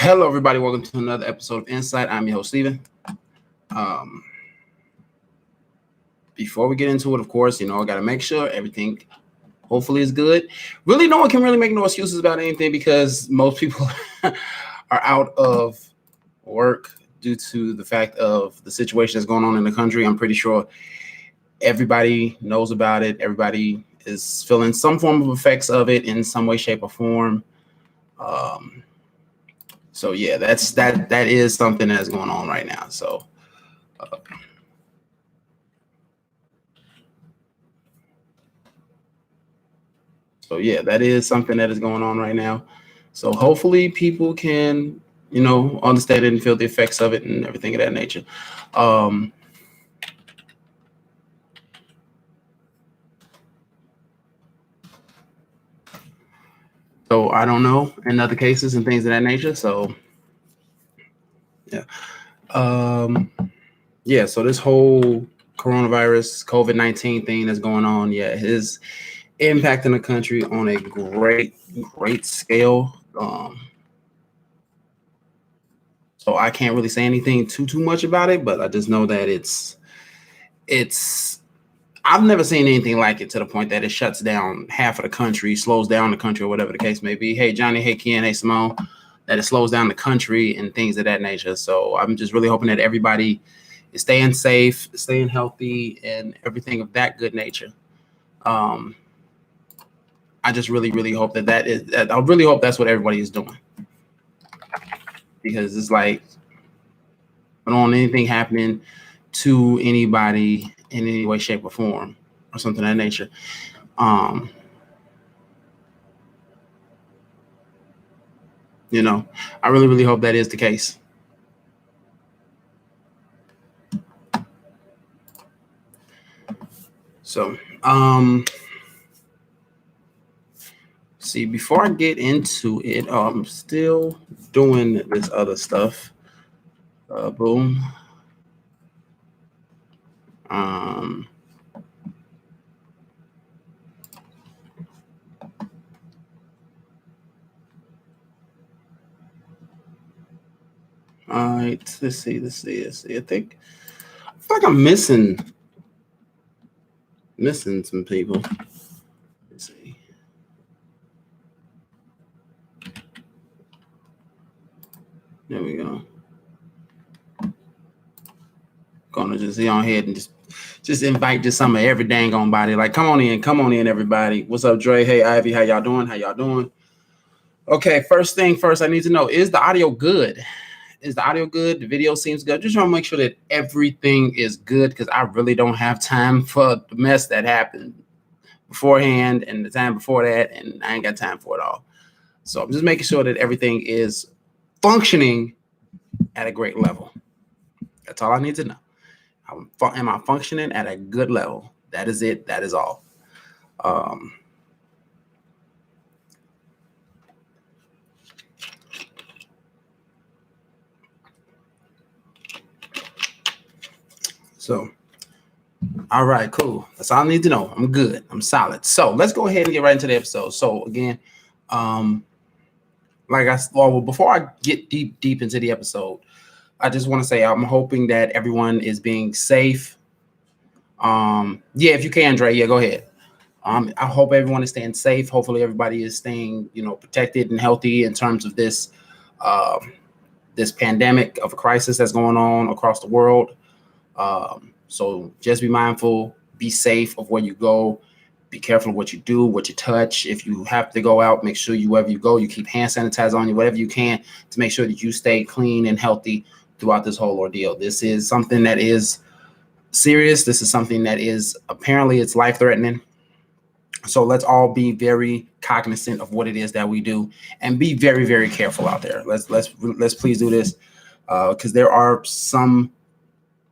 Hello, everybody. Welcome to another episode of En-Syte. I'm your host, Steven. Um, Before we get into it, of course, I got to make sure everything hopefully is good. Really, no one can really make no excuses about anything because most people are out of work due to the fact of the situation that's going on in the country. I'm pretty sure everybody knows about it. Everybody is feeling some form of effects of it in some way, shape, or form. Um, so yeah, that is something that's going on right now. Uh, So yeah, that is something that is going on right now. So hopefully people can, understand it and feel the effects of it and everything of that nature. Um, so I don't know in other cases and things of that nature. So yeah. Um, yeah, so this whole coronavirus, COVID-19 thing that's going on, yeah, it is impacting the country on a great scale. So I can't really say anything too much about it, but I just know that it's I've never seen anything like it to the point that it shuts down half of the country, slows down the country, or whatever the case may be. Hey Johnny, hey Ken, hey Simone, that it slows down the country and things of that nature. So I'm just really hoping that everybody is staying safe, staying healthy, and everything of that good nature. Um, I just really hope I really hope that's what everybody is doing because it's like I don't want anything happening to anybody in any way, shape, or form, or something of that nature. Um, I really hope that is the case. So, see, before I get into it, I'm still doing this other stuff. Boom. Um, all right, let's see. I feel like I'm missing some people. Let's see. There we go. Gonna just go ahead and just invite just some of every dang on body. Like, come on in, everybody. What's up, Dre? Hey, Ivy, how y'all doing? How y'all doing? Okay, first thing first, I need to know, is the audio good? Is the audio good? The video seems good. Just want to make sure that everything is good because I really don't have time for the mess that happened beforehand and the time before that, and I ain't got time for it all. So I'm just making sure that everything is functioning at a great level. That's all I need to know. Am I functioning at a good level? That is it. That is all. Um, so, all right, cool. That's all I need to know. I'm good. I'm solid. So let's go ahead and get right into the episode. So again, before I get deep into the episode, I just want to say I'm hoping that everyone is being safe. Yeah, if you can, Dre, yeah, go ahead. I hope everyone is staying safe. Hopefully, everybody is staying, protected and healthy in terms of um, this pandemic of a crisis that's going on across the world. So just be mindful, be safe of where you go, be careful of what you do, what you touch. If you have to go out, make sure wherever you go, you keep hand sanitizer on you, whatever you can to make sure that you stay clean and healthy throughout this whole ordeal. This is something that is serious. This is something that is apparently it's life-threatening. So let's all be very cognizant of what it is that we do and be very careful out there. Let's please do this because there are some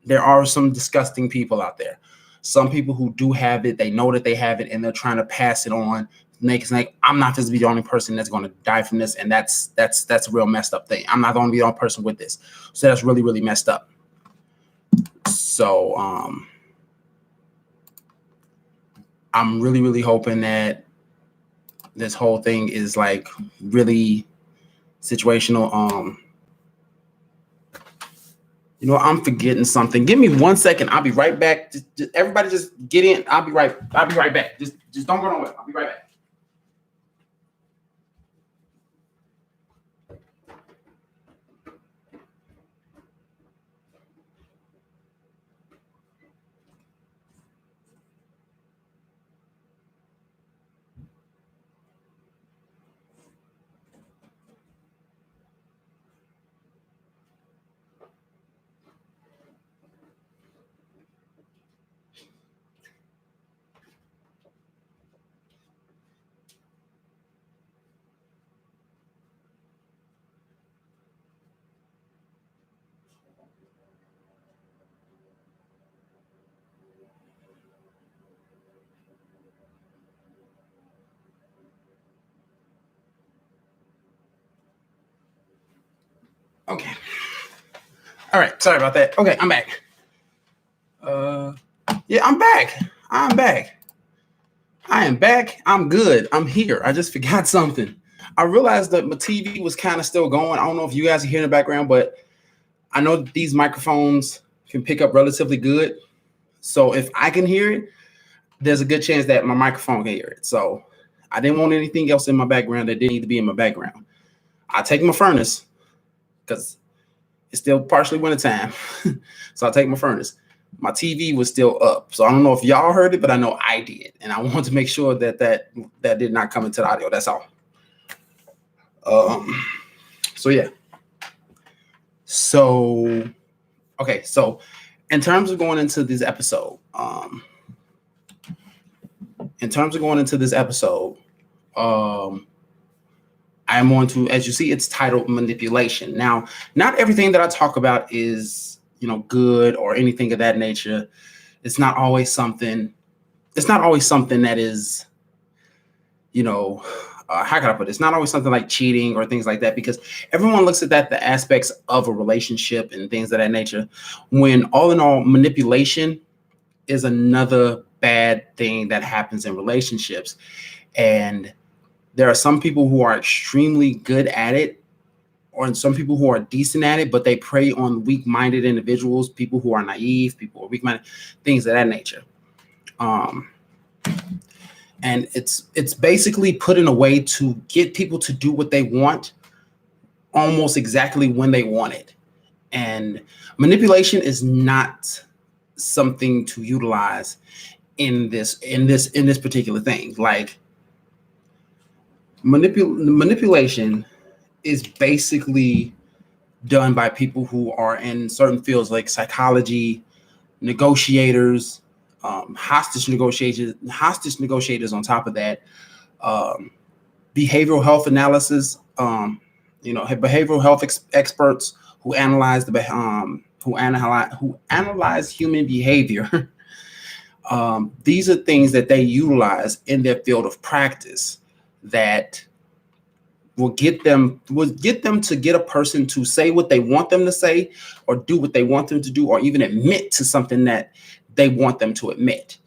disgusting people out there. Some people who do have it, they know that they have it, and they're trying to pass it on. Make it like I'm not just be the only person that's going to die from this, and that's a real messed up thing. I'm not going to be the only person with this, so that's really messed up. So I'm really hoping that this whole thing is like really situational. I'm forgetting something. Give me 1 second. I'll be right back. Just everybody just get in. I'll be right back. Just don't go nowhere. I'll be right back. Okay. All right. Sorry about that. Okay, I'm back. Yeah, I'm back. I am back. I'm good. I'm here. I just forgot something. I realized that my TV was kind of still going. I don't know if you guys are hearing in the background, but I know that these microphones can pick up relatively good. So if I can hear it, there's a good chance that my microphone can hear it. So I didn't want anything else in my background that didn't need to be in my background. I take my furnace because it's still partially wintertime. So I'll take my furnace. My TV was still up. So I don't know if y'all heard it, but I know I did. And I wanted to make sure that did not come into the audio. That's all. So yeah. So, okay. So in terms of going into this episode, I'm going to, as you see, it's titled manipulation. Now, not everything that I talk about is, good or anything of that nature. It's not always something that is, how can I put it? It's not always something like cheating or things like that, because everyone looks at that, the aspects of a relationship and things of that nature, when all in all, manipulation is another bad thing that happens in relationships. And there are some people who are extremely good at it, or some people who are decent at it, but they prey on weak-minded individuals, people who are naive, people who are weak-minded, things of that nature. And it's basically put in a way to get people to do what they want almost exactly when they want it. And manipulation is not something to utilize in this particular thing. Like, manipulation is basically done by people who are in certain fields like psychology, negotiators, hostage negotiators on top of that, behavioral health analysis, behavioral health experts who analyze human behavior. These are things that they utilize in their field of practice that will get them to get a person to say what they want them to say, or do what they want them to do, or even admit to something that they want them to admit.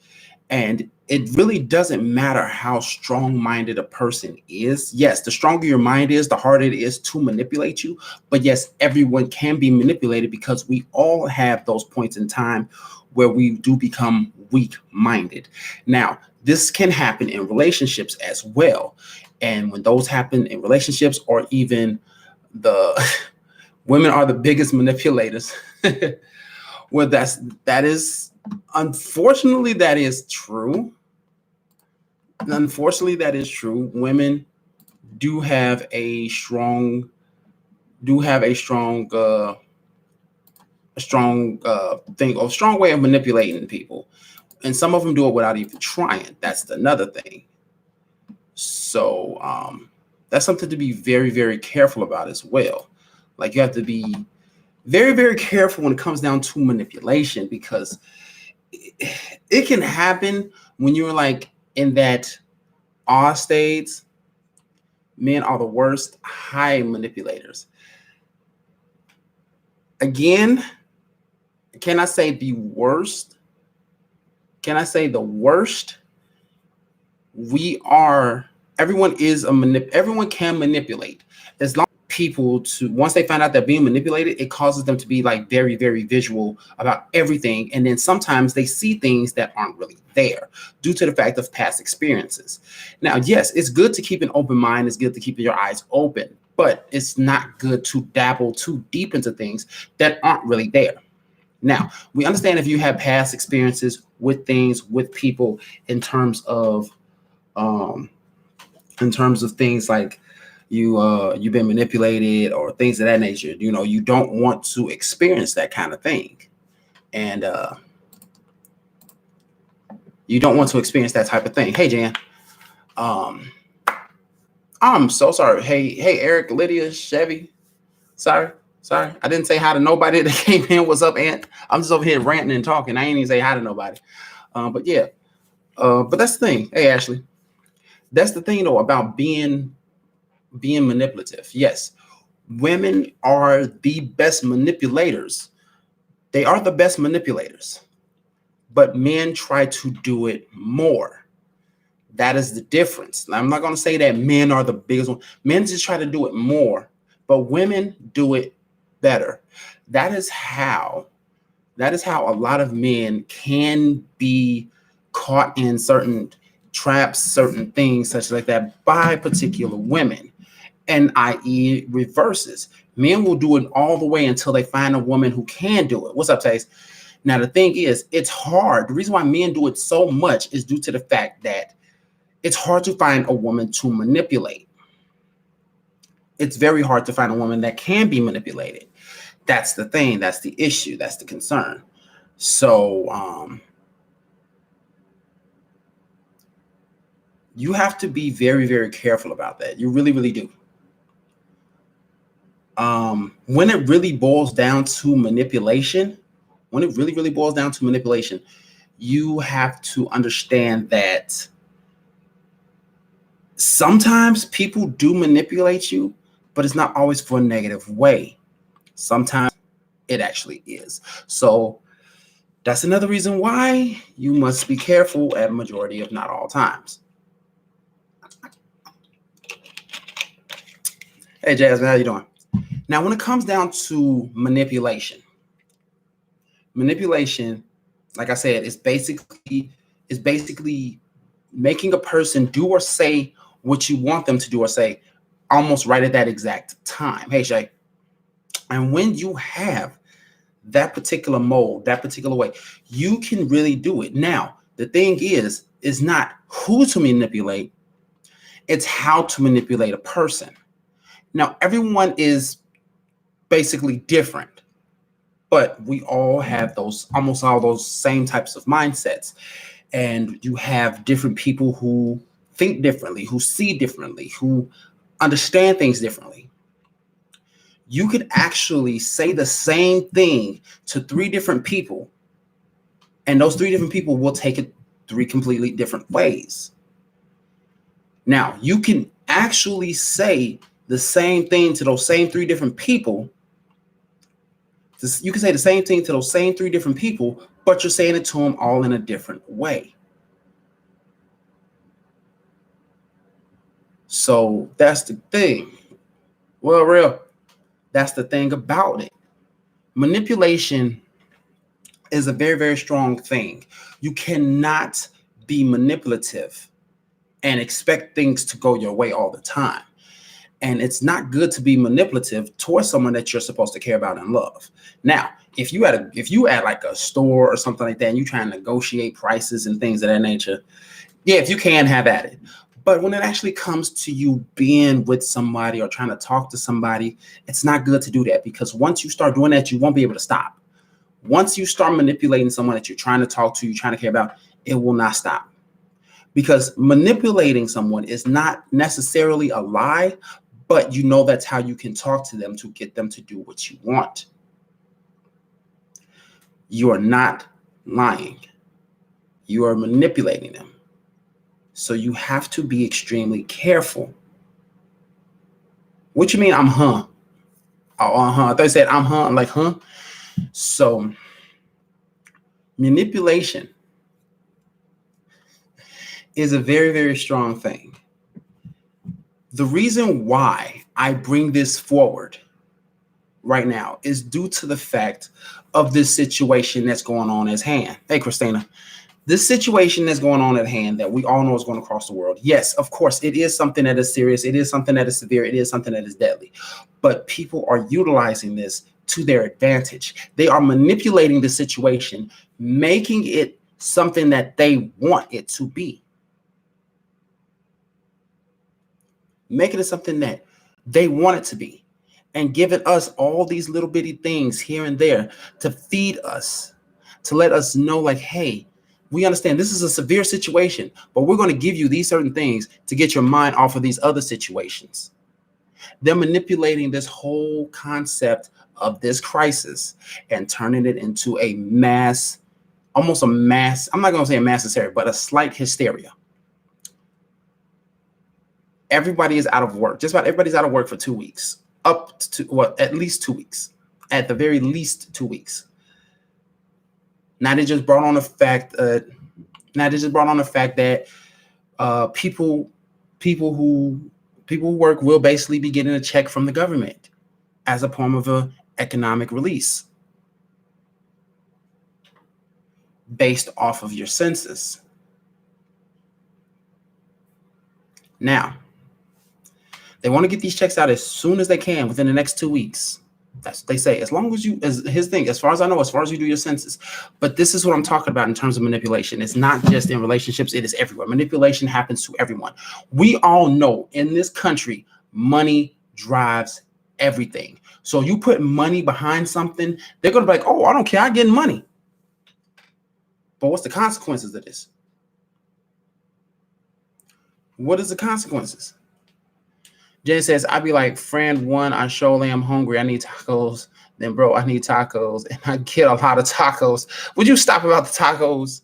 And it really doesn't matter how strong-minded a person is. Yes, the stronger your mind is, the harder it is to manipulate you. But yes, everyone can be manipulated, because we all have those points in time where we do become weak-minded. Now, this can happen in relationships as well. And when those happen in relationships, or even the women are the biggest manipulators. Well, that is unfortunately that is true. Women do have a strong way of manipulating people, and some of them do it without even trying. That's another thing. So that's something to be very, very careful about as well. Like, you have to be very, very careful when it comes down to manipulation, because it can happen when you're like in that awe state. Men are the worst high manipulators. Again, can I say the worst? Can I say the worst? Everyone can manipulate, as long people to, once they find out they're being manipulated, it causes them to be like very, very visual about everything. And then sometimes they see things that aren't really there due to the fact of past experiences. Now, yes, it's good to keep an open mind. It's good to keep your eyes open, but it's not good to dabble too deep into things that aren't really there. Now, we understand if you have past experiences with things, with people, um, in terms of things like you've been manipulated or things of that nature. You don't want to experience that kind of thing, and you don't want to experience that type of thing. Hey, Jan. Um, I'm so sorry. Hey, Eric, Lydia, Chevy. Sorry. I didn't say hi to nobody that came in. What's up, Aunt? I'm just over here ranting and talking. I ain't even say hi to nobody. But yeah. But that's the thing. Hey, Ashley. That's the thing, though, about being manipulative. Yes, women are the best manipulators. They are the best manipulators, but men try to do it more. That is the difference. Now, I'm not going to say that men are the biggest one. Men just try to do it more, but women do it better. That is how a lot of men can be caught in certain traps, certain things such like that by particular women. And i.e. reverses. Men will do it all the way until they find a woman who can do it. What's up, Taze? Now, the thing is, it's hard. The reason why men do it so much is due to the fact that it's hard to find a woman to manipulate. It's very hard to find a woman that can be manipulated. That's the thing. That's the issue. That's the concern. So you have to be very, very careful about that. You really, really do. When it really boils down to manipulation, you have to understand that sometimes people do manipulate you, but it's not always for a negative way. Sometimes it actually is. So that's another reason why you must be careful at majority, if not all times. Hey, Jasmine, how you doing? Now, when it comes down to manipulation, like I said, is basically making a person do or say what you want them to do or say almost right at that exact time. Hey, Shay. And when you have that particular mode, that particular way, you can really do it. Now, the thing is not who to manipulate, it's how to manipulate a person. Now, everyone is basically different, but we all have almost all those same types of mindsets. And you have different people who think differently, who see differently, who understand things differently. You could actually say the same thing to 3 different people, and those 3 different people will take it 3 completely different ways. Now, you can actually say the same thing to those same 3 different people. You can say the same thing to those same 3 different people, but you're saying it to them all in a different way. So that's the thing. Well, real, that's the thing about it. Manipulation is a very, very strong thing. You cannot be manipulative and expect things to go your way all the time. And it's not good to be manipulative towards someone that you're supposed to care about and love. Now, if you at like a store or something like that, and you try and negotiate prices and things of that nature, yeah, if you can, have at it. But when it actually comes to you being with somebody or trying to talk to somebody, it's not good to do that, because once you start doing that, you won't be able to stop. Once you start manipulating someone that you're trying to talk to, you're trying to care about, it will not stop. Because manipulating someone is not necessarily a lie, but you know that's how you can talk to them to get them to do what you want. You are not lying. You are manipulating them. So you have to be extremely careful. What you mean, I'm huh? Oh, I thought you said I'm huh. I'm like, huh? So manipulation is a very, very strong thing. The reason why I bring this forward right now is due to the fact of this situation that's going on at hand. Hey, Christina, this situation that's going on at hand that we all know is going across the world. Yes, of course, it is something that is serious. It is something that is severe. It is something that is deadly. But people are utilizing this to their advantage. They are manipulating the situation, making it something that they want it to be. Making it something that they want it to be. And giving us all these little bitty things here and there to feed us, to let us know like, hey, we understand this is a severe situation, but we're going to give you these certain things to get your mind off of these other situations. They're manipulating this whole concept of this crisis and turning it into a mass, almost a mass, I'm not going to say a mass hysteria, but a slight hysteria. Everybody is out of work. Just about everybody's out of work for 2 weeks. Up to what? At least 2 weeks. At the very least 2 weeks. Now they just brought on the fact. That people who work will basically be getting a check from the government as a form of an economic release based off of your census. Now, they want to get these checks out as soon as they can within the next 2 weeks. That's what they say. As long as you, as his thing, as far as I know, as far as you do your census. But this is what I'm talking about in terms of manipulation. It's not just in relationships. It is everywhere. Manipulation happens to everyone. We all know in this country, money drives everything. So you put money behind something, they're going to be like, oh, I don't care. I'm getting money. But what's the consequences of this? What is the consequences? Jen says, I'd be like, friend one, I surely am hungry. I need tacos. Then, bro, I need tacos. And I get a lot of tacos. Would you stop about the tacos?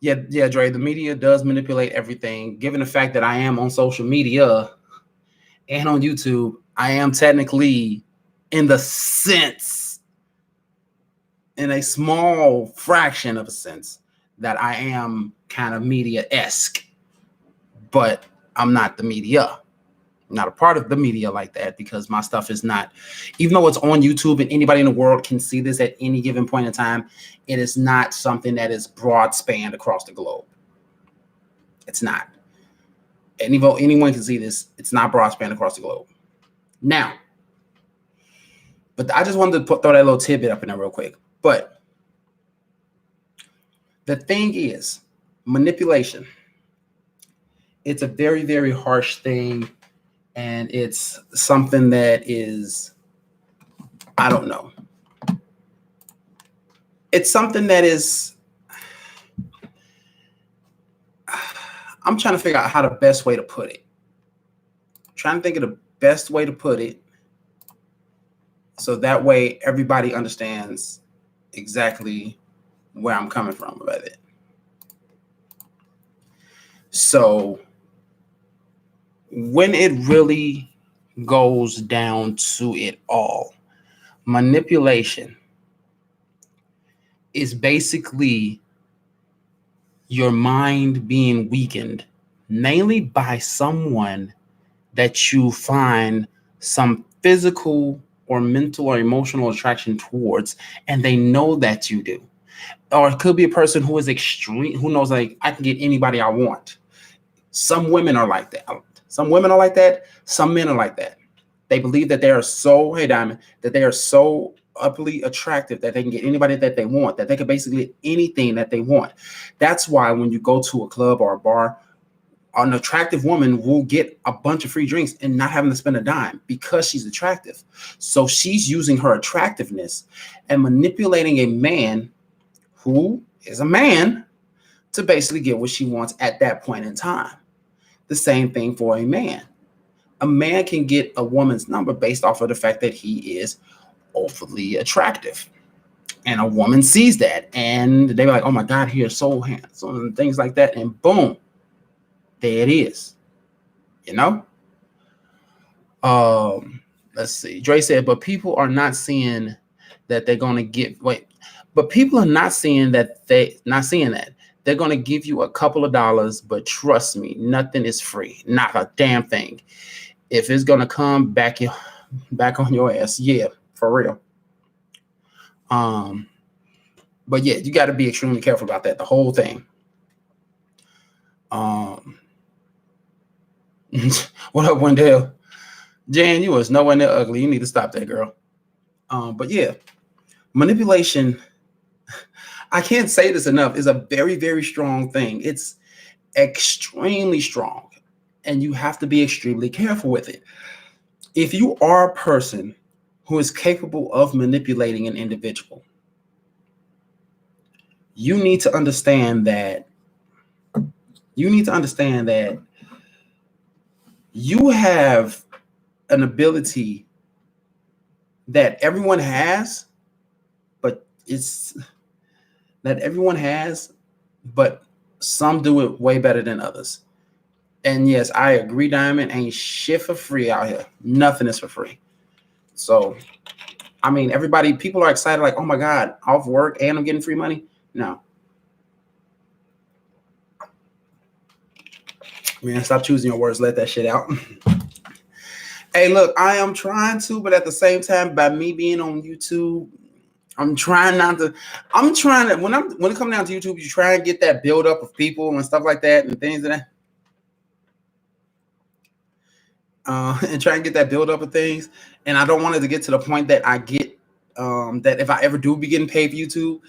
Yeah, Dre, the media does manipulate everything. Given the fact that I am on social media and on YouTube, I am technically, in a small fraction of a sense, that I am kind of media-esque. But I'm not the media. I'm not a part of the media like that because my stuff is not, even though it's on YouTube and anybody in the world can see this at any given point in time, it is not something that is broad spanned across the globe. It's not. Anyone can see this. It's not broad spanned across the globe. Now, but I just wanted to throw that little tidbit up in there real quick. But the thing is, manipulation. It's a very, very harsh thing, and it's something that is, I don't know. It's something that is, I'm trying to figure out how the best way to put it. I'm trying to think of the best way to put it so that way everybody understands exactly where I'm coming from about it. So when it really goes down to it all, manipulation is basically your mind being weakened, mainly by someone that you find some physical or mental or emotional attraction towards, and they know that you do. Or it could be a person who is extreme, who knows, like, I can get anybody I want. Some women are like that. Some women are like that. Some men are like that. They believe that they are so, hey, Diamond, that they are so utterly attractive that they can get anybody that they want, that they can basically get anything that they want. That's why when you go to a club or a bar, an attractive woman will get a bunch of free drinks and not having to spend a dime because she's attractive. So she's using her attractiveness and manipulating a man who is a man to basically get what she wants at that point in time. The same thing for a man. A man can get a woman's number based off of the fact that he is overly attractive. And a woman sees that and they're like, oh my God, he is so handsome and things like that. And boom, there it is. You know? Let's see. Dre said, but people are not seeing that they're going to get, but people are not seeing that They're going to give you a couple of dollars, but trust me, nothing is free. Not a damn thing. If it's going to come back on your ass, yeah, for real. But yeah, you got to be extremely careful about that. The whole thing. What up, Wendell? Jan, you was nowhere near ugly. You need to stop that, girl. But yeah, manipulation, I can't say this enough, is a very, very strong thing. It's extremely strong, and you have to be extremely careful with it. If you are a person who is capable of manipulating an individual, you need to understand that you have an ability that everyone has, but some do it way better than others. And yes, I agree, Diamond, ain't shit for free out here. Nothing is for free. So, I mean, people are excited, like, oh my God, off work and I'm getting free money. No. Man, stop choosing your words. Let that shit out. Hey, look, I am trying to, but at the same time, by me being on YouTube, I'm trying to, when it comes down to YouTube, you try and get that build up of people and stuff like that and things and that. And try and get that build up of things. And I don't want it to get to the point that I get, that if I ever do be getting paid for YouTube,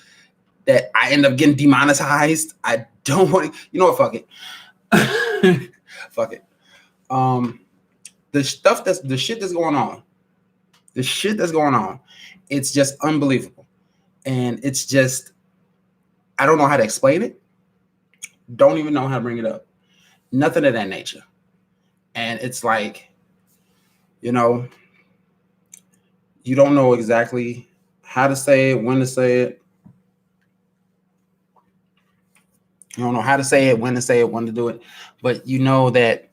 that I end up getting demonetized. I don't want to, you know what, fuck it. Fuck it. The shit that's going on, it's just unbelievable. And it's just, I don't know how to explain it. Don't even know how to bring it up. Nothing of that nature. And it's like, you know, you don't know exactly how to say it, when to say it. You don't know how to say it, when to say it, when to do it. But you know that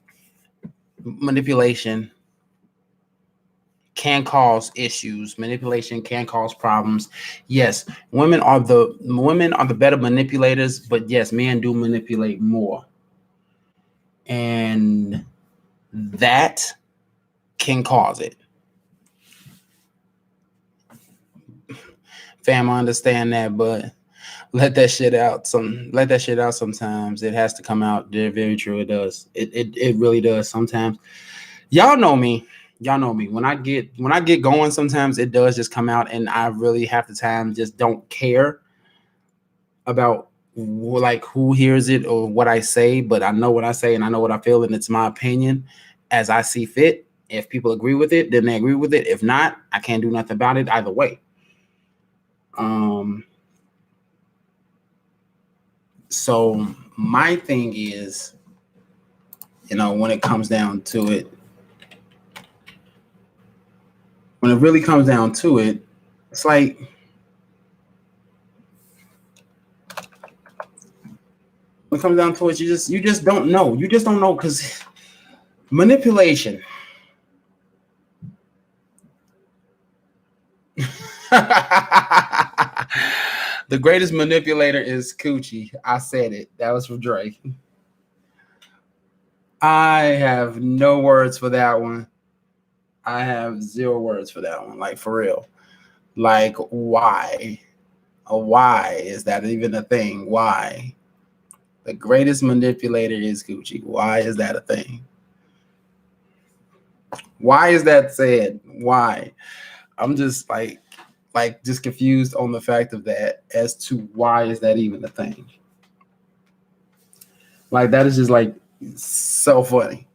manipulation can cause issues. Manipulation can cause problems. Yes, women are the better manipulators, but yes, men do manipulate more. And that can cause it. Fam, I understand that, but let that shit out sometimes. It has to come out. They're very true. It does. It really does sometimes. Y'all know me. When I get going, sometimes it does just come out, and I really half the time just don't care about like who hears it or what I say, but I know what I say and I know what I feel, and it's my opinion as I see fit. If people agree with it, then they agree with it. If not, I can't do nothing about it either way. So my thing is, when it comes down to it, when it really comes down to it, it's like, when it comes down to it, you just don't know. You just don't know, because manipulation. The greatest manipulator is Coochie. I said it. That was from Drake. I have no words for that one. I have 0 words for that one. Like, for real. Like, why? Why is that even a thing? Why? The greatest manipulator is Coochie. Why is that a thing? Why is that said? Why? I'm just like just confused on the fact of that, as to why is that even a thing? Like, that is just like so funny.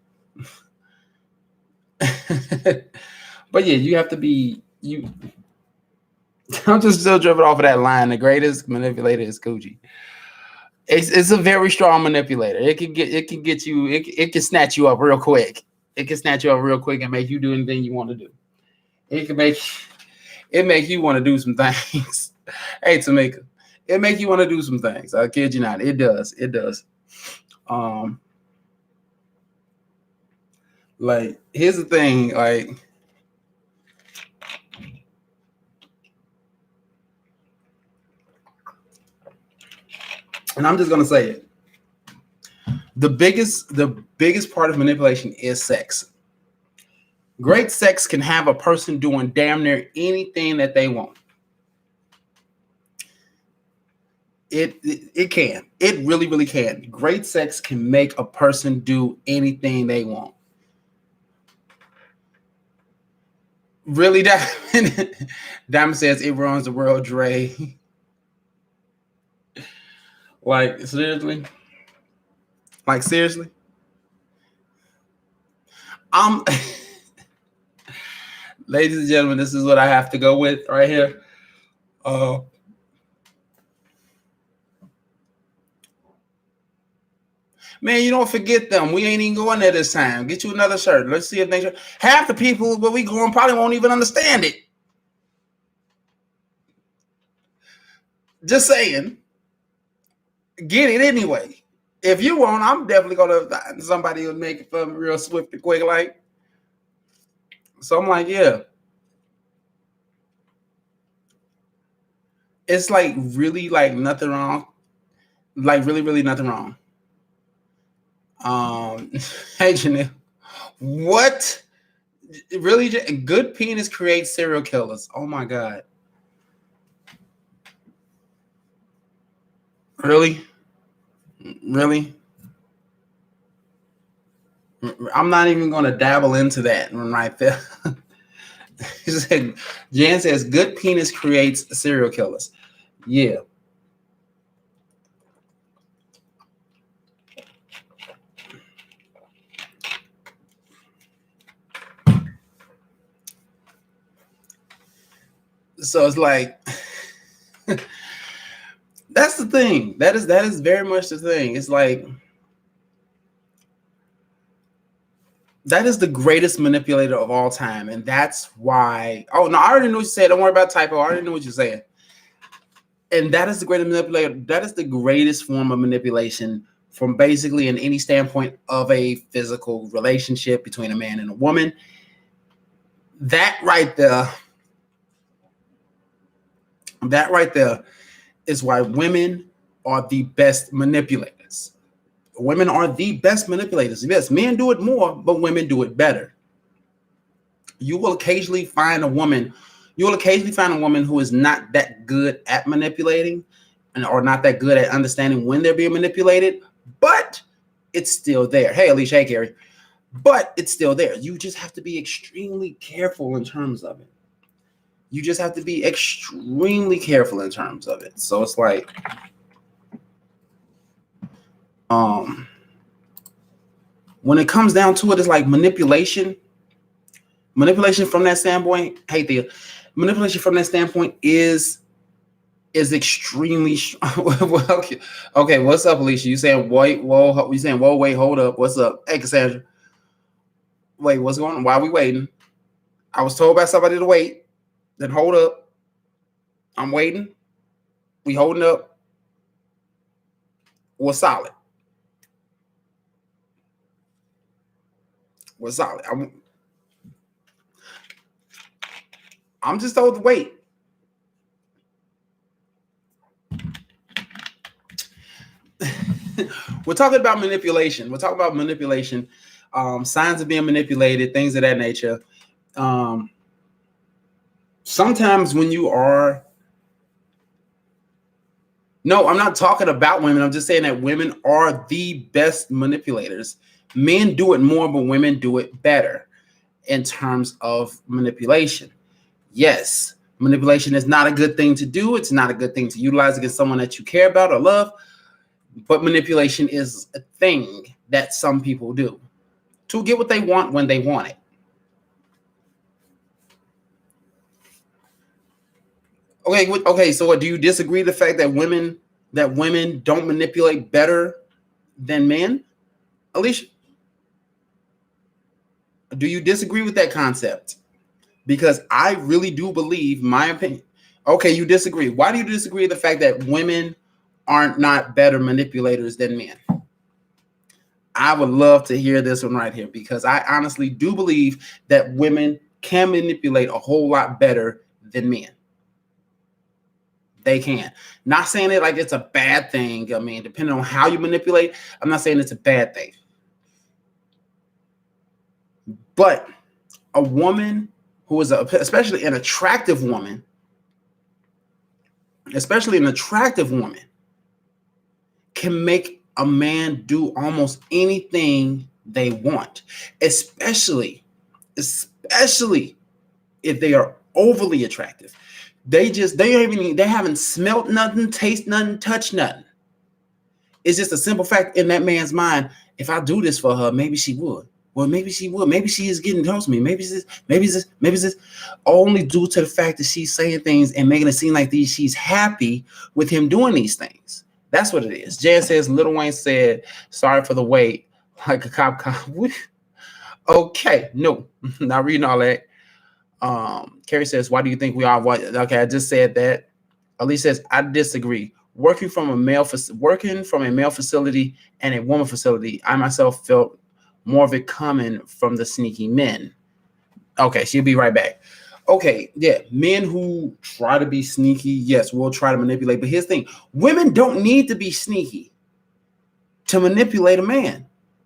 But yeah, you have to be I'm just still driven off of that line. The greatest manipulator is Coochie. It's a very strong manipulator. It can snatch you up real quick. It can snatch you up real quick and make you do anything you want to do. It make you want to do some things. Hey, Tamika, it make you want to do some things. I kid you not. It does. Like, here's the thing. Like, And I'm just gonna say it. The biggest part of manipulation is sex. Great sex can have a person doing damn near anything that they want. It can. It really, really can. Great sex can make a person do anything they want. Really, Diamond says it runs the world, Dre. Like seriously? Like seriously? I'm ladies and gentlemen, this is what I have to go with right here. Man, you don't forget them. We ain't even going there this time. Get you another shirt. Let's see if they half the people where we going probably won't even understand it. Just saying. Get it anyway. If you won't, I'm definitely gonna find somebody who'll make it for me real swift and quick. Like, so I'm like, yeah. It's like really like nothing wrong. Like really, really nothing wrong. Hey Janelle. What? Really, good penis creates serial killers. Oh my god. Really? Really? I'm not even going to dabble into that right there. Jan says, good penis creates serial killers. Yeah. So it's like, that's the thing. That is very much the thing. It's like, that is the greatest manipulator of all time. And that's why, oh no, I already knew what you said. Don't worry about typo. I already knew what you're saying. And that is the greatest manipulator. That is the greatest form of manipulation from basically in any standpoint of a physical relationship between a man and a woman. That right there is why women are the best manipulators. Women are the best manipulators. Yes, men do it more, but women do it better. You will occasionally find a woman who is not that good at manipulating or not that good at understanding when they're being manipulated, but it's still there. Hey, Alicia, hey, Carrie. But it's still there. You just have to be extremely careful in terms of it. So it's like, when it comes down to it, it's like manipulation from that standpoint. Hey, Thea, manipulation from that standpoint is extremely well, okay. What's up, Alicia? You saying wait, whoa, you saying whoa, wait, hold up. What's up? Hey, Cassandra. Wait, what's going on? Why are we waiting? I was told by somebody to wait. Then hold up. I'm waiting. We holding up. We're solid. We're solid. I'm just told to wait. We're talking about manipulation. Signs of being manipulated, things of that nature. Sometimes when you are, no, I'm not talking about women. I'm just saying that women are the best manipulators. Men do it more, but women do it better in terms of manipulation. Yes, manipulation is not a good thing to do. It's not a good thing to utilize against someone that you care about or love. But manipulation is a thing that some people do to get what they want when they want it. Okay. So what, do you disagree with the fact that women don't manipulate better than men? Alicia, do you disagree with that concept? Because I really do believe, my opinion. Okay, you disagree. Why do you disagree with the fact that women aren't not better manipulators than men? I would love to hear this one right here, because I honestly do believe that women can manipulate a whole lot better than men. They can. Not saying it like it's a bad thing. I mean, depending on how you manipulate, I'm not saying it's a bad thing. But a woman who is especially an attractive woman, can make a man do almost anything they want, especially if they are overly attractive. They haven't smelt nothing, taste nothing, touched nothing. It's just a simple fact in that man's mind. If I do this for her, maybe she would. Well, maybe she would. Maybe she is getting close to me. Maybe this. Only due to the fact that she's saying things and making it seem like she's happy with him doing these things. That's what it is. Jan says, Lil Wayne said, sorry for the wait, like a cop. Okay, no, not reading all that. Carrie says, why do you think we are white? Okay, I just said that. Elise says, I disagree. Working from a male facility and a woman facility, I myself felt more of it coming from the sneaky men. Okay, she'll be right back. Okay, yeah, men who try to be sneaky, yes, we'll try to manipulate. But here's the thing. Women don't need to be sneaky to manipulate a man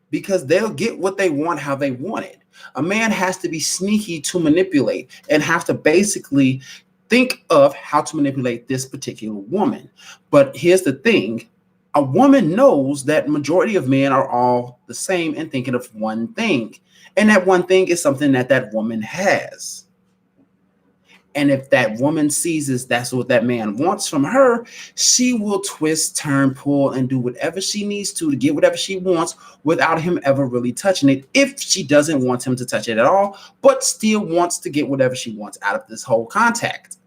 because they'll get what they want how they want it. A man has to be sneaky to manipulate and have to basically think of how to manipulate this particular woman. But here's the thing. A woman knows that majority of men are all the same and thinking of one thing. And that one thing is something that woman has. And if that woman sees that's what that man wants from her, she will twist, turn, pull, and do whatever she needs to get whatever she wants without him ever really touching it, if she doesn't want him to touch it at all, but still wants to get whatever she wants out of this whole contact.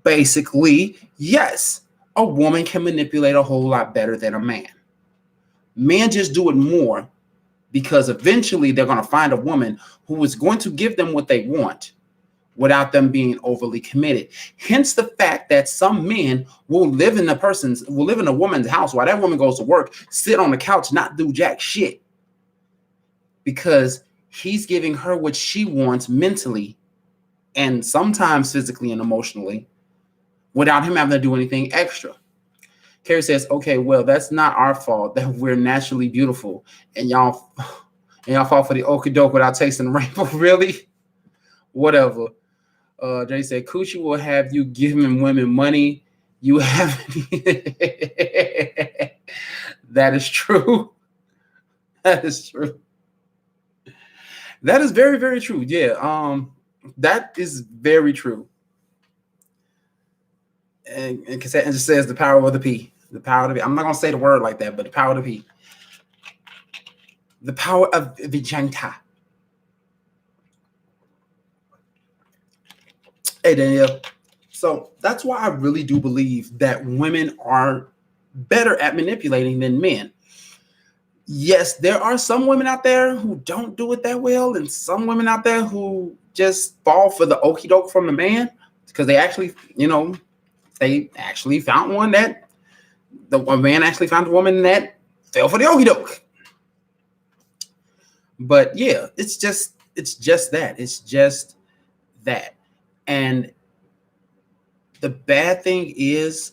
Basically, yes, a woman can manipulate a whole lot better than a man. Men just do it more because eventually they're going to find a woman who is going to give them what they want without them being overly committed. Hence the fact that some men will live in a woman's house while that woman goes to work, sit on the couch, not do jack shit, because he's giving her what she wants mentally and sometimes physically and emotionally without him having to do anything extra. Carrie says, okay, well, that's not our fault that we're naturally beautiful and y'all fall for the okie doke without tasting the rainbow. Really? Whatever. Jay said, Coochie will have you giving women money. You have that is true. That is true. That is very, very true. Yeah. That is very true. And Cassette just says the power of the P. The power of the P. I'm not gonna say the word like that, but the power of the P. The power of Vigenta. Hey, Danielle. So that's why I really do believe that women are better at manipulating than men. Yes, there are some women out there who don't do it that well, and some women out there who just fall for the okie doke from the man because they actually, they actually found one that a man actually found a woman that fell for the okie doke. But yeah, it's just that. It's just that. And the bad thing is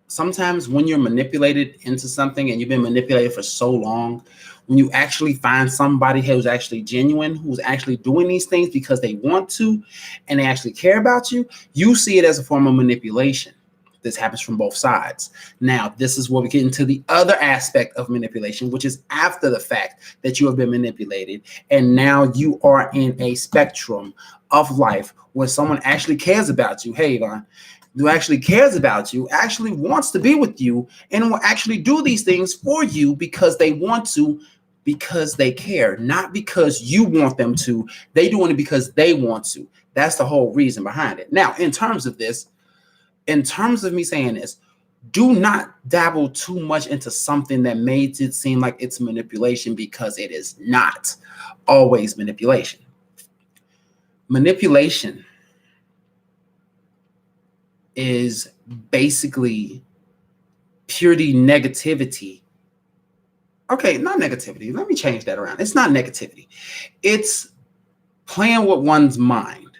sometimes when you're manipulated into something and you've been manipulated for so long, when you actually find somebody who's actually genuine, who's actually doing these things because they want to and they actually care about you, you see it as a form of manipulation. This happens from both sides. Now, this is where we get into the other aspect of manipulation, which is after the fact that you have been manipulated. And now you are in a spectrum of life where someone actually cares about you. Hey, Yvonne, who actually cares about you, actually wants to be with you, and will actually do these things for you because they want to, because they care, not because you want them to. They doing it because they want to. That's the whole reason behind it. Now, in terms of me saying this, do not dabble too much into something that makes it seem like it's manipulation, because it is not always manipulation. Manipulation is basically purely negativity. Okay, not negativity. Let me change that around. It's not negativity. It's playing with one's mind.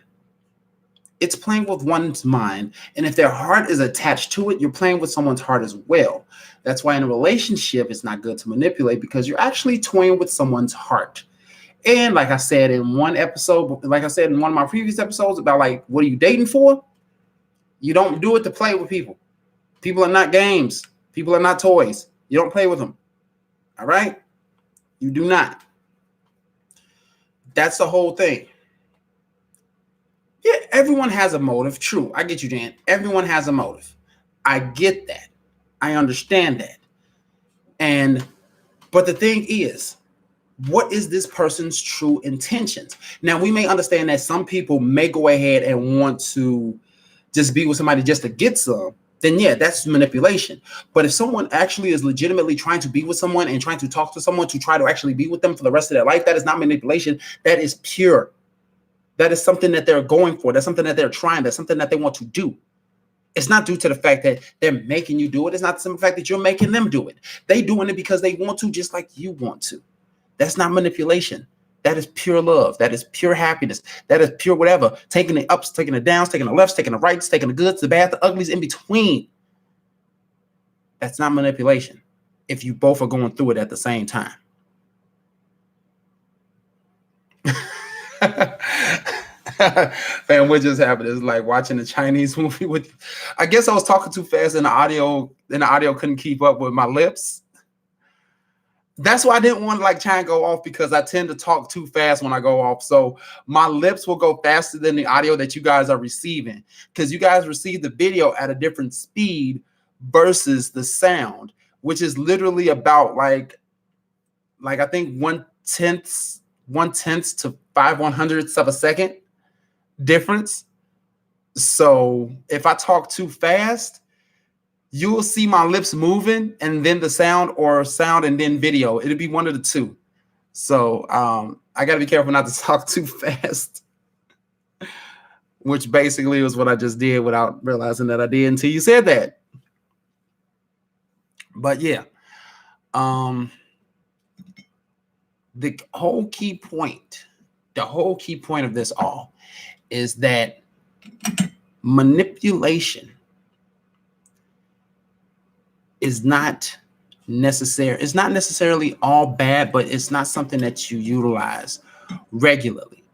It's playing with one's mind. And if their heart is attached to it, you're playing with someone's heart as well. That's why in a relationship, it's not good to manipulate, because you're actually toying with someone's heart. And like I said in one episode, like I said in one of my previous episodes about like, what are you dating for? You don't do it to play with people. People are not games. People are not toys. You don't play with them. All right? You do not. That's the whole thing. Yeah, everyone has a motive. True. I get you, Dan. Everyone has a motive. I get that. I understand that. But the thing is, what is this person's true intentions? Now, we may understand that some people may go ahead and want to just be with somebody just to get some. Then yeah, that's manipulation. But if someone actually is legitimately trying to be with someone and trying to talk to someone to try to actually be with them for the rest of their life, that is not manipulation. That is pure. That is something that they're going for. That's something that they're trying. That's something that they want to do. It's not due to the fact that they're making you do it. It's not the simple fact that you're making them do it. They doing it because they want to, just like you want to. That's not manipulation. That is pure love. That is pure happiness. That is pure whatever. Taking the ups, taking the downs, taking the lefts, taking the rights, taking the goods, the bad, the uglies in between. That's not manipulation if you both are going through it at the same time. Man, what just happened is like watching a Chinese movie with, I guess I was talking too fast and the audio couldn't keep up with my lips. That's why I didn't want to like try and go off, because I tend to talk too fast when I go off. So my lips will go faster than the audio that you guys are receiving, because you guys receive the video at a different speed versus the sound, which is literally about like I think 1/10 to 5/100ths of a second difference. So if I talk too fast, you will see my lips moving and then the sound, or sound and then video. It'll be one of the two. So I got to be careful not to talk too fast, which basically was what I just did without realizing that I did until you said that. But yeah, the whole key point of this all is that manipulation is not necessary. It's not necessarily all bad, but it's not something that you utilize regularly.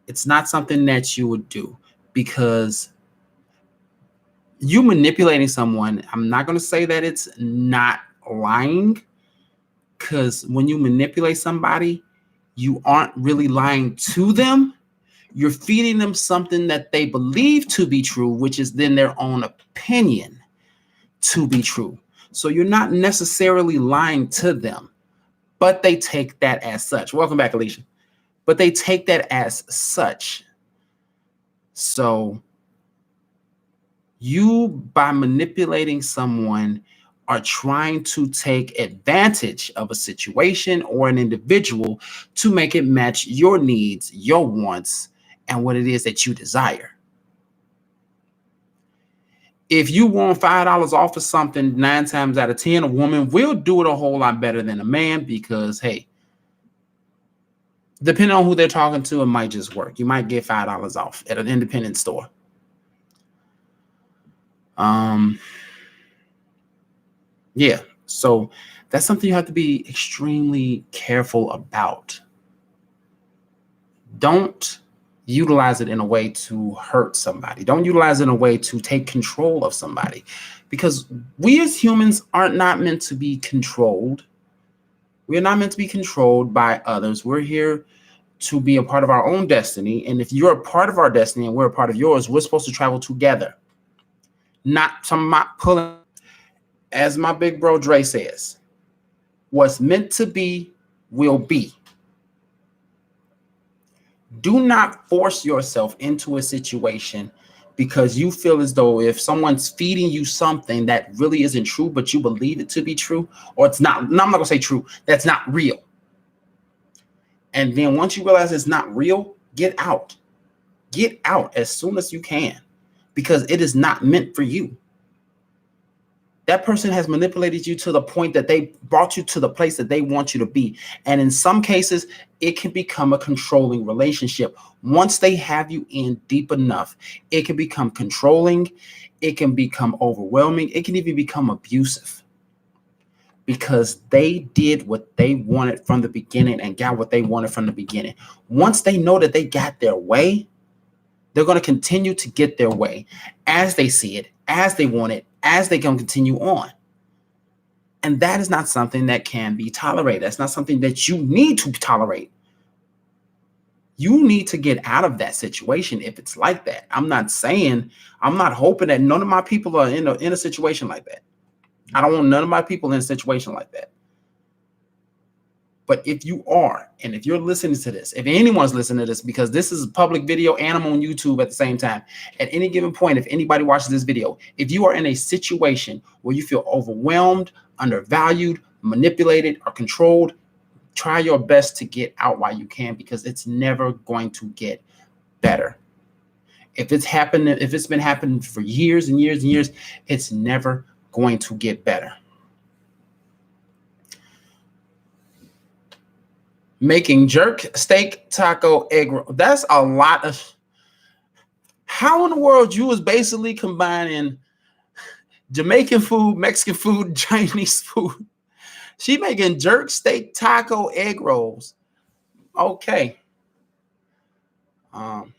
It's not something that you would do, because you manipulating someone, I'm not going to say that it's not lying, because when you manipulate somebody, you aren't really lying to them. You're feeding them something that they believe to be true, which is then their own opinion to be true. So you're not necessarily lying to them, but they take that as such. Welcome back, Alicia. But they take that as such. So you, by manipulating someone, are trying to take advantage of a situation or an individual to make it match your needs, your wants, and what it is that you desire. If you want $5 off of something, 9 times out of 10, a woman will do it a whole lot better than a man, because, hey, depending on who they're talking to, it might just work. You might get $5 off at an independent store. Yeah, so that's something you have to be extremely careful about. Don't utilize it in a way to hurt somebody. Don't utilize it in a way to take control of somebody, because we as humans are not meant to be controlled. We're not meant to be controlled by others. We're here to be a part of our own destiny. And if you're a part of our destiny and we're a part of yours, we're supposed to travel together. Not pulling, as my big bro Dre says, what's meant to be will be. Do not force yourself into a situation because you feel as though if someone's feeding you something that really isn't true, but you believe it to be true, or it's not, no, I'm not gonna say true, that's not real. And then once you realize it's not real, get out. Get out as soon as you can, because it is not meant for you. That person has manipulated you to the point that they brought you to the place that they want you to be. And in some cases, it can become a controlling relationship. Once they have you in deep enough, it can become controlling. It can become overwhelming. It can even become abusive because they did what they wanted from the beginning and got what they wanted from the beginning. Once they know that they got their way, they're going to continue to get their way as they see it, as they want it, as they can continue on. And that is not something that can be tolerated. That's not something that you need to tolerate. You need to get out of that situation if it's like that. I'm not hoping that none of my people are in a situation like that. I don't want none of my people in a situation like that. But if you are, and if you're listening to this, if anyone's listening to this, because this is a public video and I'm on YouTube at the same time, at any given point, if anybody watches this video, if you are in a situation where you feel overwhelmed, undervalued, manipulated, or controlled, try your best to get out while you can, because it's never going to get better. If it's been happening for years and years and years, it's never going to get better. Making jerk, steak, taco, egg roll. That's a lot of. How in the world you was basically combining Jamaican food, Mexican food, Chinese food? She making jerk, steak, taco, egg rolls. Okay. Diamond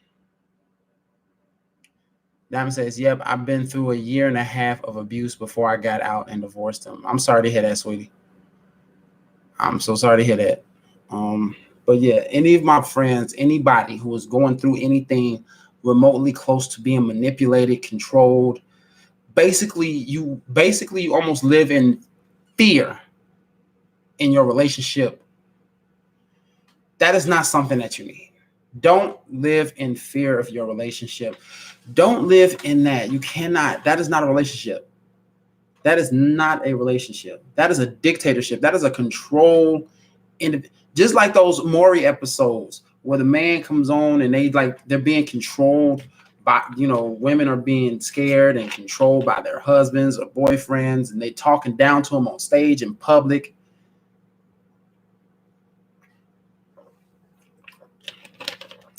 says, "Yep, I've been through a year and a half of abuse before I got out and divorced him." I'm sorry to hear that, sweetie. I'm so sorry to hear that. But yeah, any of my friends, anybody who is going through anything remotely close to being manipulated, controlled, basically you almost live in fear in your relationship. That is not something that you need. Don't live in fear of your relationship. Don't live in that. You cannot. That is not a relationship. That is not a relationship. That is a dictatorship. That is a control. Just like those Maury episodes where the man comes on and they're being controlled by, women are being scared and controlled by their husbands or boyfriends, and they talking down to them on stage in public.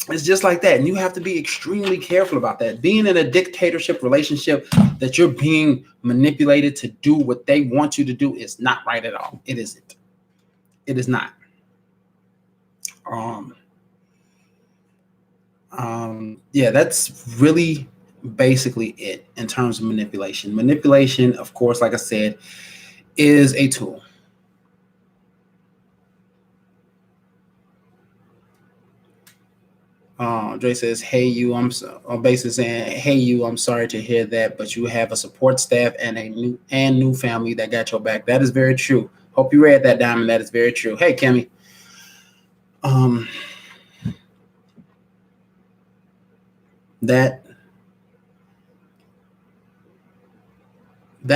It's just like that. And you have to be extremely careful about that. Being in a dictatorship relationship that you're being manipulated to do what they want you to do is not right at all. It isn't. It is not. Yeah, that's really basically it in terms of manipulation. Manipulation, of course, like I said, is a tool. Dre says, "Hey you, I'm basically saying, hey you, I'm sorry to hear that, but you have a support staff and a new family that got your back." That is very true. Hope you read that, Diamond. That is very true. Hey, Kimmy. That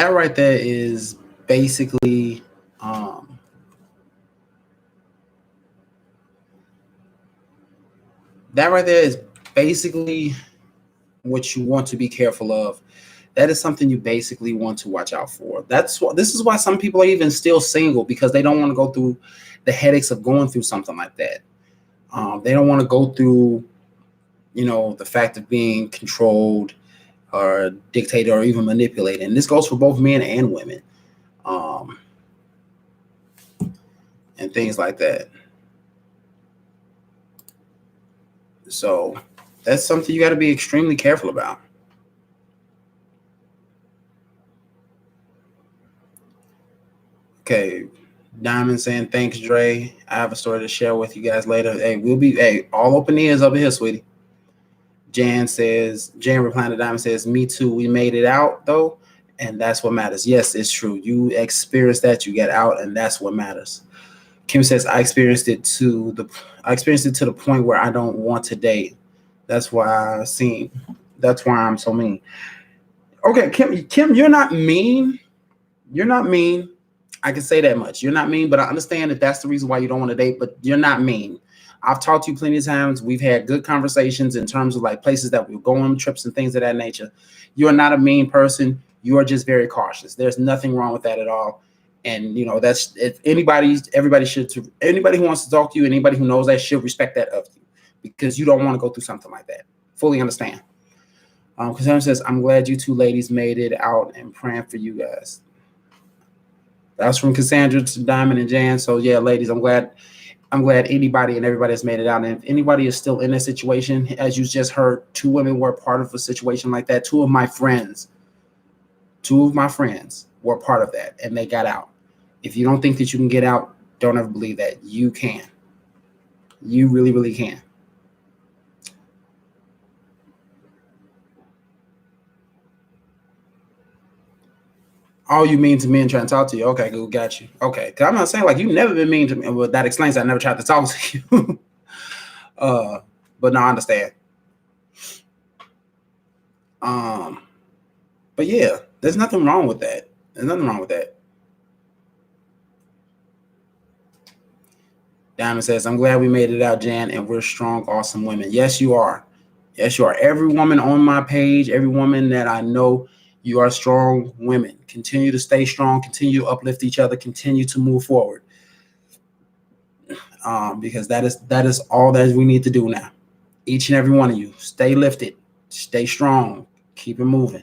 right there is basically what you want to be careful of. That is something you basically want to watch out for. This is why some people are even still single, because they don't want to go through the headaches of going through something like that. They don't want to go through, the fact of being controlled or dictated or even manipulated. And this goes for both men and women, and things like that. So that's something you got to be extremely careful about. Okay, Diamond saying, "Thanks, Dre. I have a story to share with you guys later." Hey, all open ears over here, sweetie. Jan replying to Diamond says, "Me too. We made it out though, and that's what matters." Yes, it's true. You experienced that, you get out, and that's what matters. Kim says, I experienced it to the point where I don't want to date. That's why I'm so mean. Okay, Kim, you're not mean. You're not mean. I can say that much. You're not mean, but I understand that that's the reason why you don't want to date, but you're not mean. I've talked to you plenty of times. We've had good conversations in terms of like places that we're going, trips and things of that nature. You're not a mean person. You are just very cautious. There's nothing wrong with that at all. And that's, if anybody who wants to talk to you, anybody who knows that should respect that of you, because you don't want to go through something like that. Fully understand. Cassandra says, I'm glad you two ladies made it out, and praying for you guys. That's from Cassandra to Diamond and Jan. So yeah, ladies, I'm glad anybody and everybody has made it out. And if anybody is still in that situation, as you just heard, two women were part of a situation like that. Two of my friends were part of that, and they got out. If you don't think that you can get out, don't ever believe that. You can. You really, really can. Oh, you mean to me and trying to talk to you? Okay, good, got you. Okay, because I'm not saying like you've never been mean to me. Well, that explains I never tried to talk to you. But no, I understand. But yeah, there's nothing wrong with that. There's nothing wrong with that. Diamond says, I'm glad we made it out, Jan, and we're strong, awesome women. Yes, you are. Yes, you are. Every woman on my page, every woman that I know, you are strong women. Continue to stay strong. Continue to uplift each other. Continue to move forward. Because that is all that we need to do now. Each and every one of you, stay lifted, stay strong, keep it moving.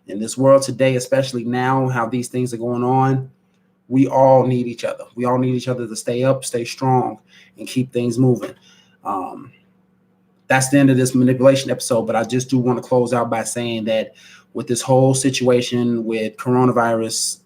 In this world today, especially now, how these things are going on, we all need each other. We all need each other to stay up, stay strong, and keep things moving. That's the end of this manipulation episode, but I just do want to close out by saying that with this whole situation with coronavirus,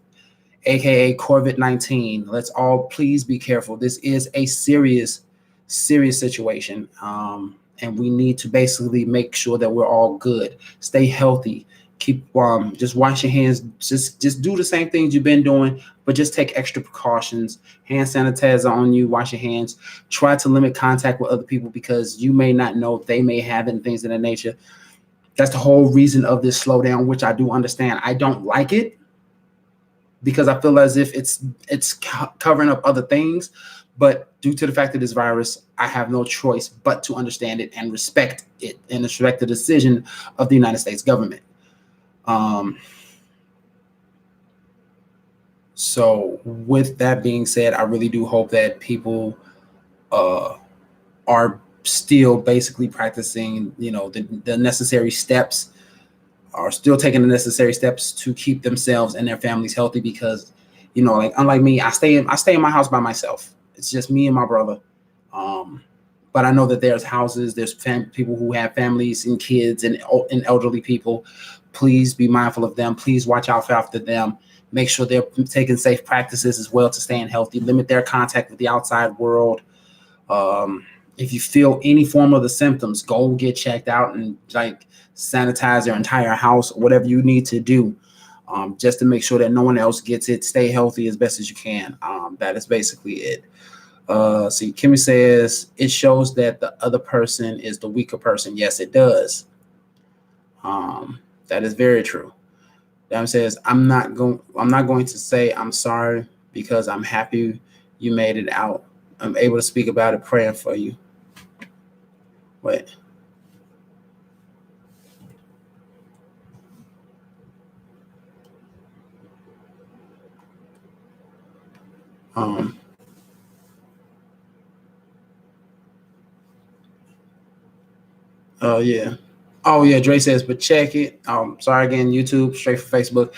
aka COVID-19, let's all please be careful. This is a serious situation. And we need to basically make sure that we're all good. Stay healthy. Keep just wash your hands. Just do the same things you've been doing, but just take extra precautions. Hand sanitizer on you. Wash your hands. Try to limit contact with other people, because you may not know if they may have it and things of that nature. That's the whole reason of this slowdown, which I do understand. I don't like it, because I feel as if it's covering up other things. But due to the fact of this virus, I have no choice but to understand it and respect it, and respect the decision of the United States government. So with that being said, I really do hope that people are still basically practicing, the necessary steps, are still taking the necessary steps to keep themselves and their families healthy, because, like, unlike me, I stay in my house by myself. It's just me and my brother. But I know that there's houses, there's people who have families and kids and elderly people. Please be mindful of them. Please watch out after them. Make sure they're taking safe practices as well to staying healthy. Limit their contact with the outside world. If you feel any form of the symptoms, go get checked out and like sanitize your entire house, whatever you need to do, just to make sure that no one else gets it. Stay healthy as best as you can. That is basically it. See, Kimmy says it shows that the other person is the weaker person. Yes, it does. That is very true. Diamond says, I'm not going to say I'm sorry, because I'm happy you made it out. I'm able to speak about it, praying for you. Wait. Yeah. Oh yeah, Dre says, but check it. Sorry again, YouTube, straight from Facebook.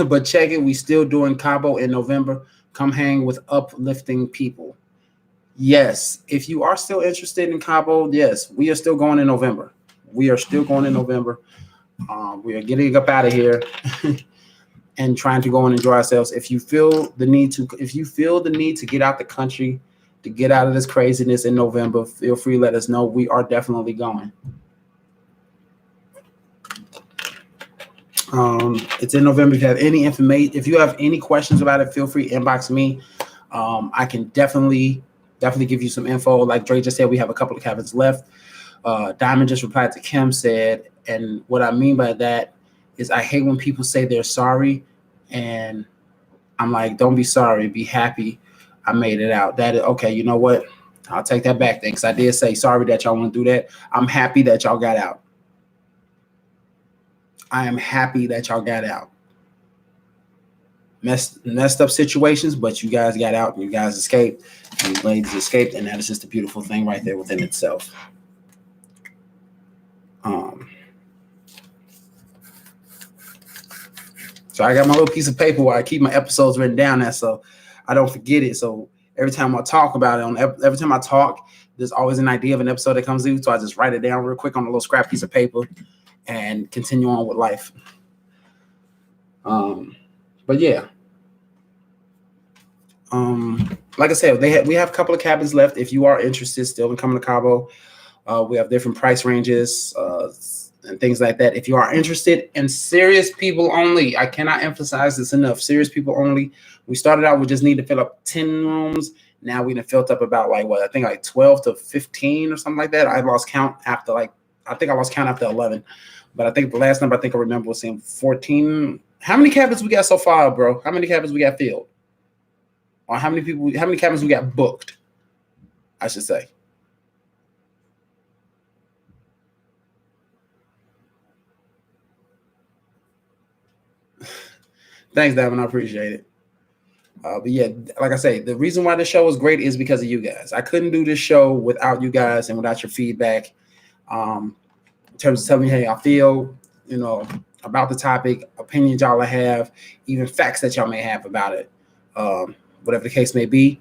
But check it. We still doing Cabo in November. Come hang with uplifting people. Yes, if you are still interested in Cabo, yes, we are still going in November. We are still going in November. We are getting up out of here and trying to go and enjoy ourselves. If you feel the need to get out the country, to get out of this craziness in November, feel free to let us know. We are definitely going. It's in November. If you have any information, if you have any questions about it, feel free to inbox me. I can definitely give you some info. Like Dre just said, we have a couple of cabins left. Diamond just replied to Kim, said, and what I mean by that is I hate when people say they're sorry, and I'm like, don't be sorry, be happy. I made it out. That is okay. You know what? I'll take that back then, because I did say sorry that y'all want to do that. I'm happy that y'all got out. I am happy that y'all got out. Messed up situations, but you guys got out and you guys escaped. And you ladies escaped, and that is just a beautiful thing right there within itself. So I got my little piece of paper where I keep my episodes written down there so I don't forget it. So every time I talk about it, every time I talk, there's always an idea of an episode that comes in. So I just write it down real quick on a little scrap piece of paper and continue on with life. But yeah. Like I said, we have a couple of cabins left. If you are interested still in coming to Cabo, we have different price ranges and things like that. If you are interested in serious people only, I cannot emphasize this enough. Serious people only. We started out with just need to fill up 10 rooms. Now we have filled up about I think 12 to 15 or something like that. I lost count after I think I lost count after 11. But I think the last number I remember was saying 14. How many cabins we got so far, bro? How many cabins we got filled? Or how many cabins we got booked, I should say. Thanks, Davin. I appreciate it. But yeah, like I say, the reason why the show is great is because of you guys. I couldn't do this show without you guys and without your feedback. In terms of telling me how y'all feel, about the topic, opinions y'all have, even facts that y'all may have about it, whatever the case may be.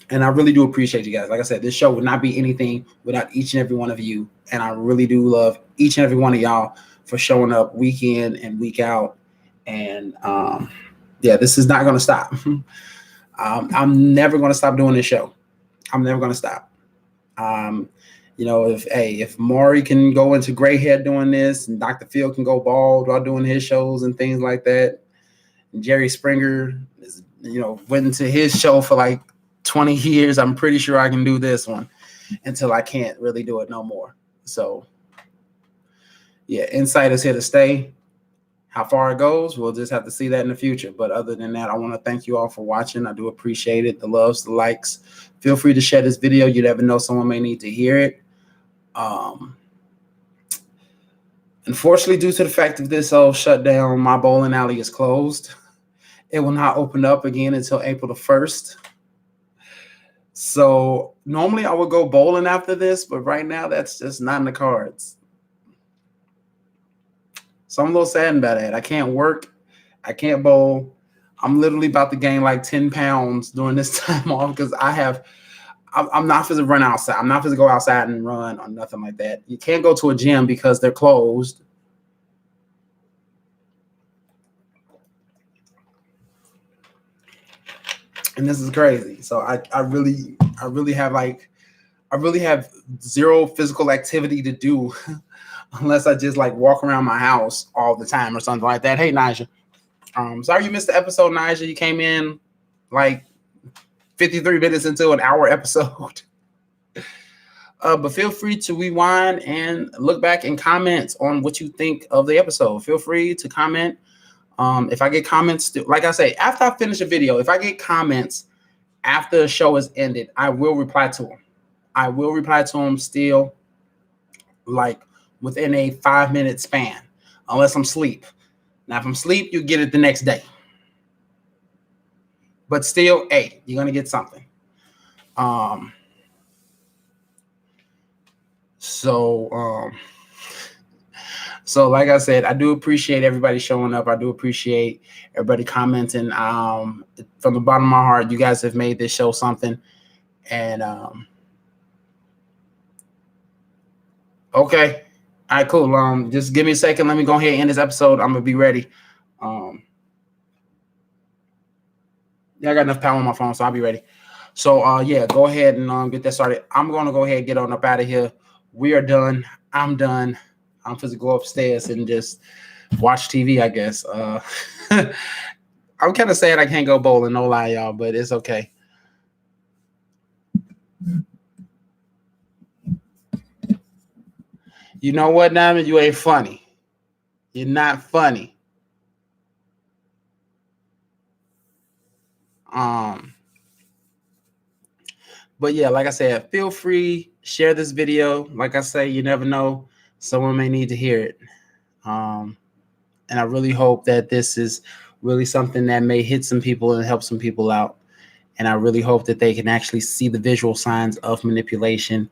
And I really do appreciate you guys. Like I said, this show would not be anything without each and every one of you. And I really do love each and every one of y'all for showing up week in and week out. And this is not going to stop. I'm never going to stop doing this show. I'm never going to stop. If Maury can go into gray hair doing this, and Dr. Phil can go bald while doing his shows and things like that, and Jerry Springer is, went into his show for 20 years, I'm pretty sure I can do this one until I can't really do it no more. So yeah, En-Syte is here to stay. How far it goes, we'll just have to see that in the future. But other than that, I want to thank you all for watching. I do appreciate it. The loves, the likes. Feel free to share this video. You never know, someone may need to hear it. Unfortunately, due to the fact of this whole shutdown, my bowling alley is closed. It will not open up again until April the 1st. So normally I would go bowling after this, but right now that's just not in the cards. So I'm a little saddened about that. I can't work. I can't bowl. I'm literally about to gain 10 pounds during this time off because I'm not supposed to run outside. I'm not supposed to go outside and run or nothing like that. You can't go to a gym because they're closed. And this is crazy. So I really have zero physical activity to do unless I just walk around my house all the time or something like that. Hey, Nija. Sorry you missed the episode, Nija. You came in 53 minutes into an hour episode. But feel free to rewind and look back and comment on what you think of the episode. Feel free to comment. If I get comments, like I say, after I finish a video, if I get comments after the show is ended, I will reply to them. I will reply to them still within a 5-minute span, unless I'm asleep. Now, if I'm asleep, you get it the next day. But still, hey, you're going to get something. So like I said, I do appreciate everybody showing up. I do appreciate everybody commenting. From the bottom of my heart, you guys have made this show something. And okay. All right, cool. Just give me a second. Let me go ahead and end this episode. I'm gonna be ready. Yeah, I got enough power on my phone, so I'll be ready. So yeah, go ahead and get that started. I'm gonna go ahead and get on up out of here. We are done. I'm done. I'm supposed to go upstairs and just watch TV, I guess. I'm kind of sad I can't go bowling, no lie, y'all, but it's okay. You know what, Diamond? You ain't funny. You're not funny. But yeah, like I said, feel free, share this video. Like I say, you never know. Someone may need to hear it. And I really hope that this is really something that may hit some people and help some people out. And I really hope that they can actually see the visual signs of manipulation,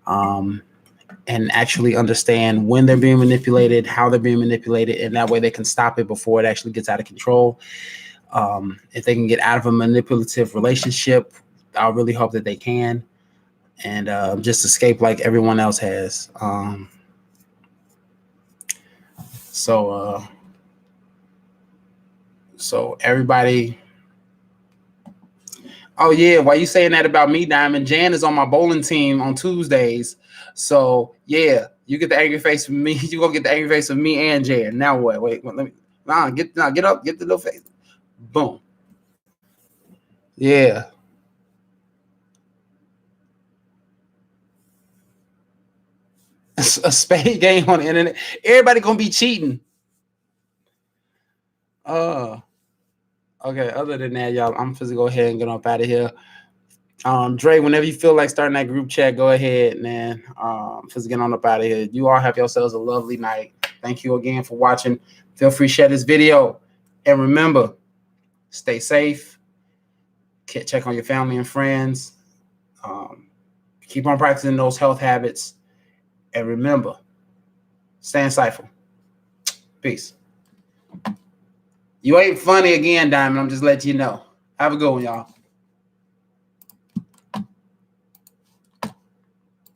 and actually understand when they're being manipulated, how they're being manipulated, and that way they can stop it before it actually gets out of control. If they can get out of a manipulative relationship, I really hope that they can, and just escape like everyone else has. So everybody. Oh yeah, why you saying that about me, Diamond? Jan is on my bowling team on Tuesdays. So yeah, you get the angry face from me. You gonna get the angry face of me and Jan. Now what? Wait, let me get up, get the little face. Boom. Yeah. A spade game on the internet. Everybody gonna be cheating. Uh okay, other than that, y'all, I'm supposed to go ahead and get up out of here. Dre, whenever you feel like starting that group chat, go ahead, man. Just get on up out of here. You all have yourselves a lovely night. Thank you again for watching. Feel free to share this video. And remember, stay safe. Check on your family and friends. Keep on practicing those health habits. And remember, stay insightful. Peace. You ain't funny again, Diamond. I'm just letting you know. Have a good one, y'all.